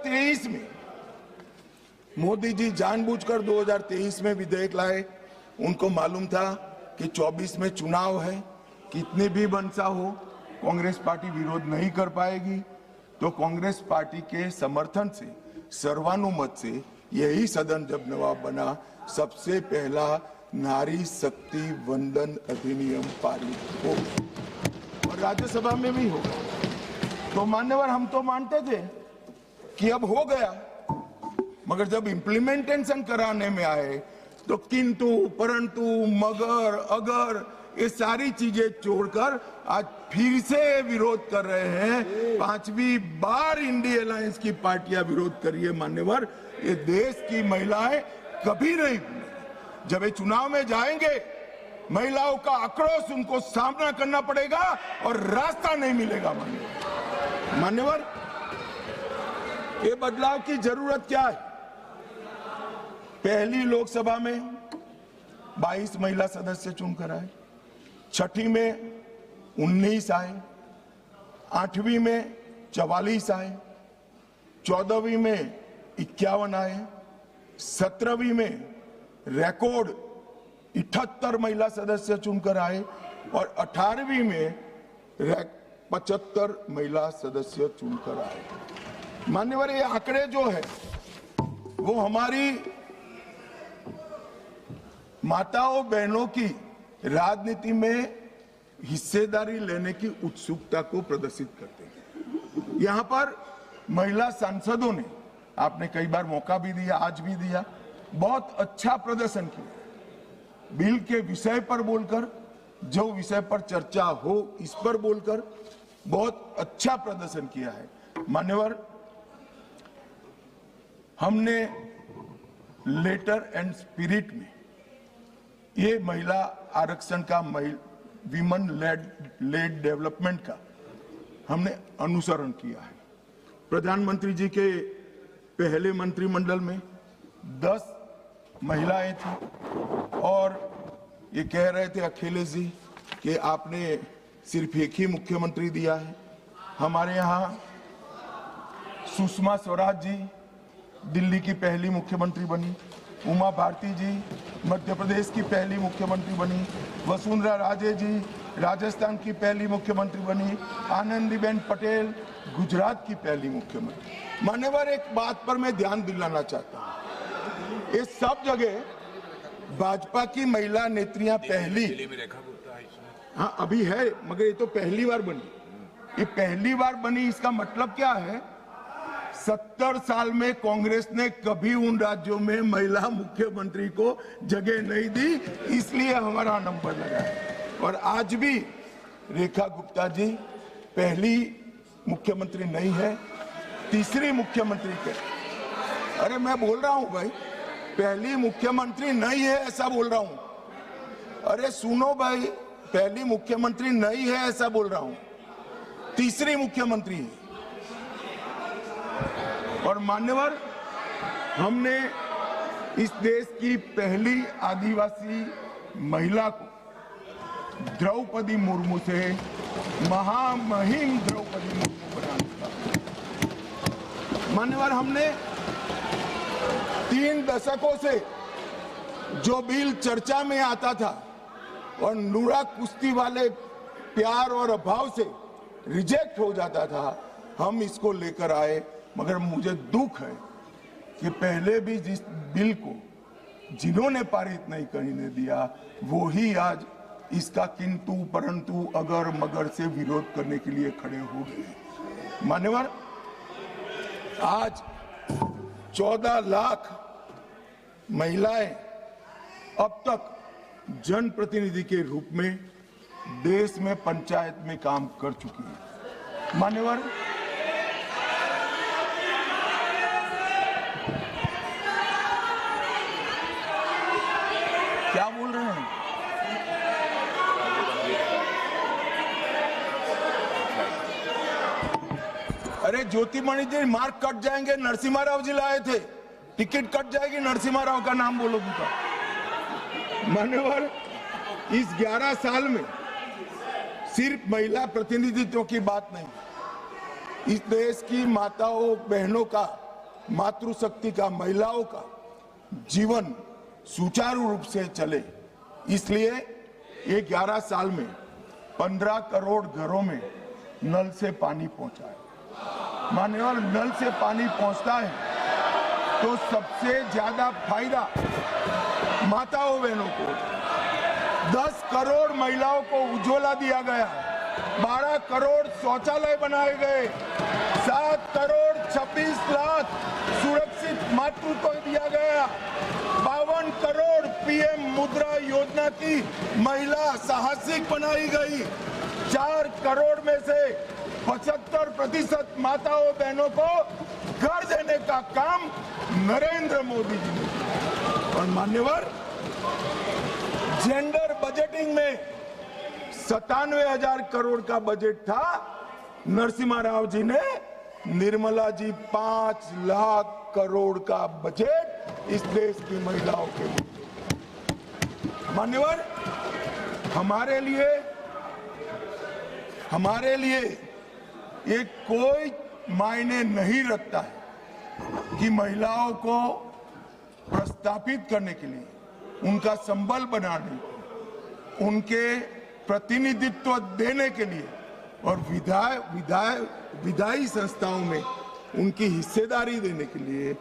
2023 में मोदी जी जानबूझकर 2023 में विधेयक लाए। उनको मालूम था कि 24 में चुनाव है, कितनी भी मनसा हो कांग्रेस पार्टी विरोध नहीं कर पाएगी। तो कांग्रेस पार्टी के समर्थन से सर्वानुमत से यही सदन जब नवाब बना, सबसे पहला नारी शक्ति वंदन अधिनियम पारित हो और राज्यसभा में भी हो। तो मान्यवर, हम तो मानते थे कि अब हो गया, मगर जब इम्प्लीमेंटेशन कराने में आए तो किंतु परंतु मगर अगर ये सारी चीजें छोड़कर आज फिर से विरोध कर रहे हैं। 5वीं बार इंडिया अलायंस की पार्टियां विरोध कर रही है। मान्यवर, ये देश की महिलाएं कभी नहीं, जब ये चुनाव में जाएंगे महिलाओं का आक्रोश उनको सामना करना पड़ेगा और रास्ता नहीं मिलेगा। मान्यवर, ये बदलाव की जरूरत क्या है? पहली लोकसभा में 22 महिला सदस्य चुनकर आए, छठी में 19 आए, 8वीं में 44 आए, 14वीं में 51 आए, 17वीं में रिकॉर्ड 78 महिला सदस्य चुनकर आए और 18वीं में 75 महिला सदस्य चुनकर आए। मान्यवर, ये आंकड़े जो है वो हमारी माताओं बहनों की राजनीति में हिस्सेदारी लेने की उत्सुकता को प्रदर्शित करते हैं। यहां पर महिला सांसदों ने, आपने कई बार मौका भी दिया, आज भी दिया, बहुत अच्छा प्रदर्शन किया। बिल के विषय पर बोलकर, जो विषय पर चर्चा हो इस पर बोलकर बहुत अच्छा प्रदर्शन किया है। मान्यवर, हमने लेटर एंड स्पिरिट में ये महिला आरक्षण का, विमेन लेड डेवलपमेंट का हमने अनुसरण किया है। प्रधानमंत्री जी के पहले मंत्रिमंडल में 10 महिलाएं थी और ये कह रहे थे अखिलेश जी कि आपने सिर्फ एक ही मुख्यमंत्री दिया है। हमारे यहाँ सुषमा स्वराज जी दिल्ली की पहली मुख्यमंत्री बनी, उमा भारती जी मध्य प्रदेश की पहली मुख्यमंत्री बनी, वसुंधरा राजे जी राजस्थान की पहली मुख्यमंत्री बनी, आनंदीबेन पटेल गुजरात की पहली मुख्यमंत्री। मान्यवर, एक बात पर मैं ध्यान दिलाना चाहता हूँ, ये सब जगह भाजपा की महिला नेत्रियां पहली, हाँ अभी है, मगर ये तो पहली बार बनी। ये पहली बार बनी, इसका मतलब क्या है? 70 साल में कांग्रेस ने कभी उन राज्यों में महिला मुख्यमंत्री को जगह नहीं दी, इसलिए हमारा नंबर लगा है। और आज भी रेखा गुप्ता जी पहली मुख्यमंत्री नहीं है, तीसरी मुख्यमंत्री के। अरे मैं बोल रहा हूं भाई, पहली मुख्यमंत्री नहीं है ऐसा बोल रहा हूं। अरे सुनो भाई, पहली मुख्यमंत्री नहीं है ऐसा बोल रहा हूं, तीसरी मुख्यमंत्री है। और मान्यवर, हमने इस देश की पहली आदिवासी महिला को द्रौपदी मुर्मू से महामहिम द्रौपदी मुर्मू बना दिया। मान्यवर, हमने 3 दशकों से जो बिल चर्चा में आता था और नूरा कुश्ती वाले प्यार और अभाव से रिजेक्ट हो जाता था, हम इसको लेकर आए। मगर मुझे दुख है कि पहले भी जिस बिल को जिन्होंने पारित नहीं करने दिया, वो ही आज इसका किंतु परंतु अगर मगर से विरोध करने के लिए खड़े हो गए। मान्यवर, आज 14 लाख महिलाएं अब तक जनप्रतिनिधि के रूप में देश में पंचायत में काम कर चुकी है। मान्यवर, क्या बोल रहे हैं? अरे ज्योतिमणि जी, मार्क कट जाएंगे। नरसिम्हा राव जी लाए थे, टिकट कट जाएगी, नरसिम्हा राव का नाम बोलोगे तो। मान्यवर, इस 11 साल में सिर्फ महिला प्रतिनिधित्व की बात नहीं, इस देश की माताओं बहनों का मातृशक्ति का, महिलाओं का जीवन सुचारू रूप से चले, इसलिए ये 11 साल में 15 करोड़ घरों में नल से पानी पहुंचा है। मान्यवर, नल से पानी पहुंचता है तो सबसे ज्यादा फायदा माताओं बहनों को। 10 करोड़ महिलाओं को उज्ज्वला दिया गया, 12 करोड़ शौचालय बनाए गए, 7 करोड़ 26 लाख सुरक्षित मातृत्व दिया गया, 52 करोड़ पीएम मुद्रा योजना की महिला साहसिक बनाई गई, 4 करोड़ में से 75% माताओं बहनों को घर देने का काम नरेंद्र मोदी जी ने किया। और मान्यवर, जेंडर बजटिंग में 97,000 करोड़ का बजट था, नरसिम्हा राव जी ने, निर्मला जी 5 लाख करोड़ का बजट इस देश की महिलाओं के लिए। मान्यवर, हमारे लिए ये कोई मायने नहीं रखता है कि महिलाओं को प्रस्थापित करने के लिए, उनका संबल बनाने, उनके प्रतिनिधित्व देने के लिए और विधायी संस्थाओं में उनकी हिस्सेदारी देने के लिए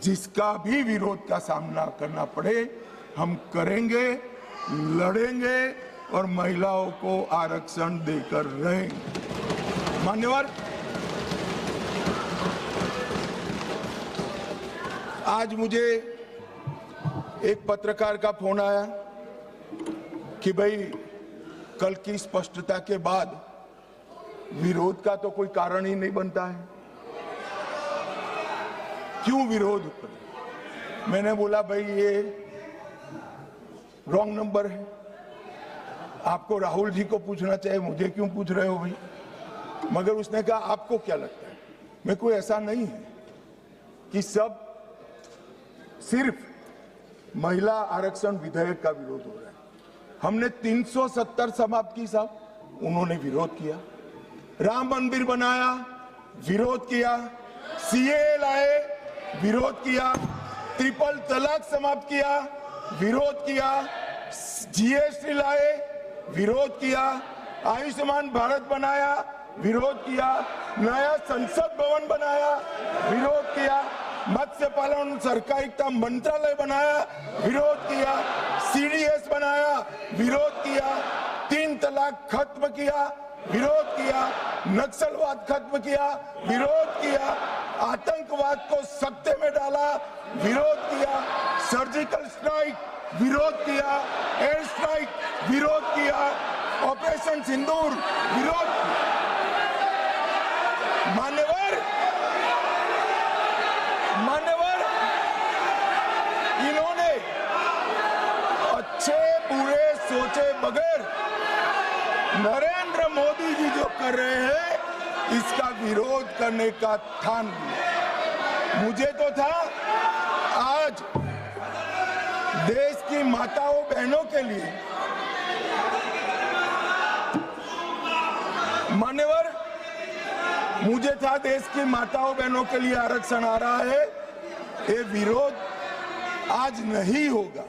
जिसका भी विरोध का सामना करना पड़े हम करेंगे, लड़ेंगे और महिलाओं को आरक्षण देकर रहेंगे। मान्यवर, आज मुझे एक पत्रकार का फोन आया कि भाई कल की स्पष्टता के बाद विरोध का तो कोई कारण ही नहीं बनता है, क्यों विरोध करें? मैंने बोला भाई ये रॉन्ग नंबर है, आपको राहुल जी को पूछना चाहिए, मुझे क्यों पूछ रहे हो भाई? मगर उसने कहा आपको क्या लगता है? मैं कोई ऐसा नहीं है कि सब सिर्फ महिला आरक्षण विधेयक का विरोध हो रहा है। हमने 370 समाप्त की साहब, उन्होंने विरोध किया, राम मंदिर बनाया, विरोध किया, सीए लाए, विरोध किया, ट्रिपल तलाक समाप्त किया, विरोध किया, जीएसटी लाए, विरोध किया, आयुष्मान भारत बनाया, विरोध किया, नया संसद भवन बनाया, विरोध किया, मत्स्य पालन सहकारिता मंत्रालय बनाया, विरोध किया, सीडीएस बनाया, विरोध किया, 3 तलाक खत्म किया, विरोध किया, नक्सलवाद खत्म किया, विरोध किया, आतंकवाद को सत्ते में डाला, विरोध किया, सर्जिकल स्ट्राइक, विरोध किया, एयर स्ट्राइक, विरोध किया, ऑपरेशन सिंदूर, विरोध किया। मान्यवर, इन्होंने अच्छे बुरे सोचे बगैर नरेंद्र मोदी जी जो कर रहे हैं इसका विरोध करने का ठान लिया। मुझे तो था आज देश की माताओं बहनों के लिए, मान्यवर, मुझे था देश की माताओं बहनों के लिए आरक्षण आ रहा है, ये विरोध आज नहीं होगा,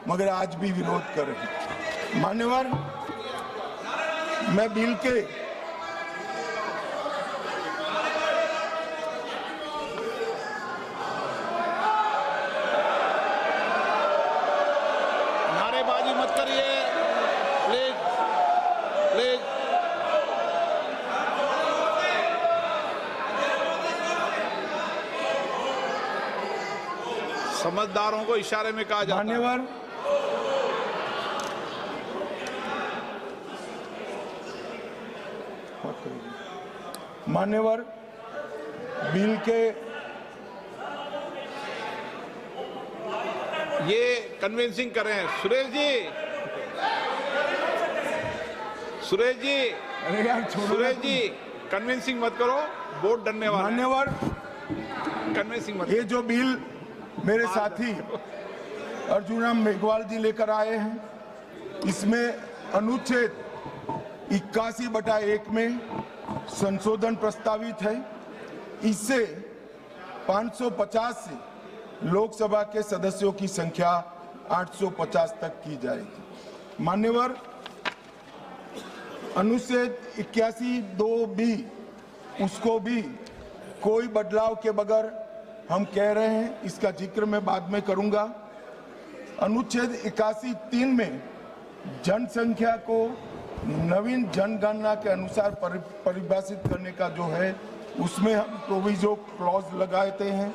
मगर आज भी विरोध कर रहे हैं। मान्यवर, मैं बिल के नारेबाजी मत करिए प्लीज, प्लीज। समझदारों को इशारे में कहा जाता है। मान्यवर, बिल के ये कन्विंसिंग कर रहे हैं। सुरेश जी, अरे यार छोड़ो, सुरेश जी कन्विंसिंग मत करो, वोट डरने वाला। मान्यवर, कन्विंसिंग मत। ये जो बिल मेरे साथी अर्जुन मेघवाल जी लेकर आए हैं, इसमें अनुच्छेद 81/1 में संशोधन प्रस्तावित है। इससे 550 से लोकसभा के सदस्यों की संख्या 850 तक की जाएगी। मान्यवर, अनुच्छेद 81(2)(b) उसको भी कोई बदलाव के बगैर हम कह रहे हैं, इसका जिक्र मैं बाद में करूंगा। अनुच्छेद 81(3) में जनसंख्या को नवीन जनगणना के अनुसार परिभाषित करने का जो है, उसमें हम प्रोविजो क्लॉज लगाते हैं।